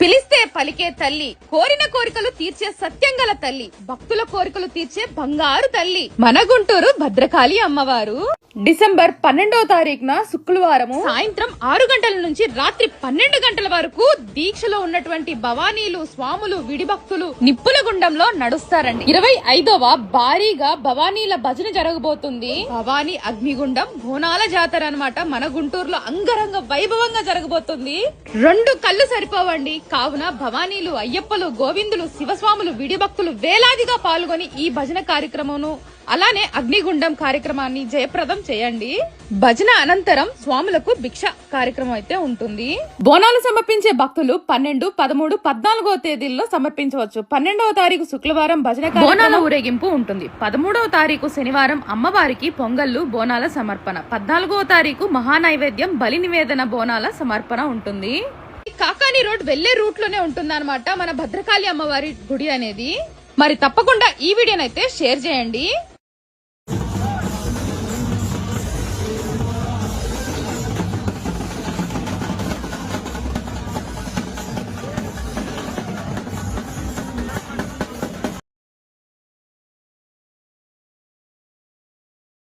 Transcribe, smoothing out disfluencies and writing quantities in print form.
పిలిస్తే పలికే తల్లి, కోరిన కోరికలు తీర్చే సత్యంగల తల్లి, భక్తుల కోరికలు తీర్చే బంగారు తల్లి మన గుంటూరు భద్రకాళి అమ్మవారు. డిసెంబర్ 12వ తారీఖున శుక్రవారము సాయంత్రం 6 గంటల నుంచి రాత్రి 12 గంటల వరకు దీక్షలో ఉన్నటువంటి భవానీలు, స్వాములు, విడి భక్తులు నిప్పుల గుండంలో నడుస్తారండి. 25వ భారీగా భవానీల భజన జరగబోతుంది. భవానీ అగ్నిగుండం బోనాల జాతర అన్నమాట మన గుంటూరులో అంగరంగ వైభవంగా జరగబోతుంది. 2 కళ్ళు సరిపోవండి. కావున భవానీలు, అయ్యప్పలు, గోవిందులు, శివస్వాములు, విడి భక్తులు వేలాదిగా పాల్గొని ఈ భజన కార్యక్రమం అలానే అగ్నిగుండం కార్యక్రమాన్ని జయప్రదం చేయండి. భజన అనంతరం స్వాములకు భిక్ష కార్యక్రమం అయితే ఉంటుంది. బోనాలు సమర్పించే భక్తులు 12, 13, 14వ తేదీల్లో సమర్పించవచ్చు. 12వ తారీఖు శుక్రవారం భజన బోనాల ఊరేగింపు ఉంటుంది. 13వ తారీఖు శనివారం అమ్మవారికి పొంగళ్ళు, బోనాల సమర్పణ. 14వ తారీఖు మహానైవేద్యం, బలి నివేదన, బోనాల సమర్పణ ఉంటుంది. కాకాని రోడ్ వెళ్లే రూట్ లోనే ఉంటుందన్నమాట మన భద్రకాళి అమ్మవారి గుడి అనేది. మరి తప్పకుండా ఈ వీడియోనైతే షేర్ చేయండి.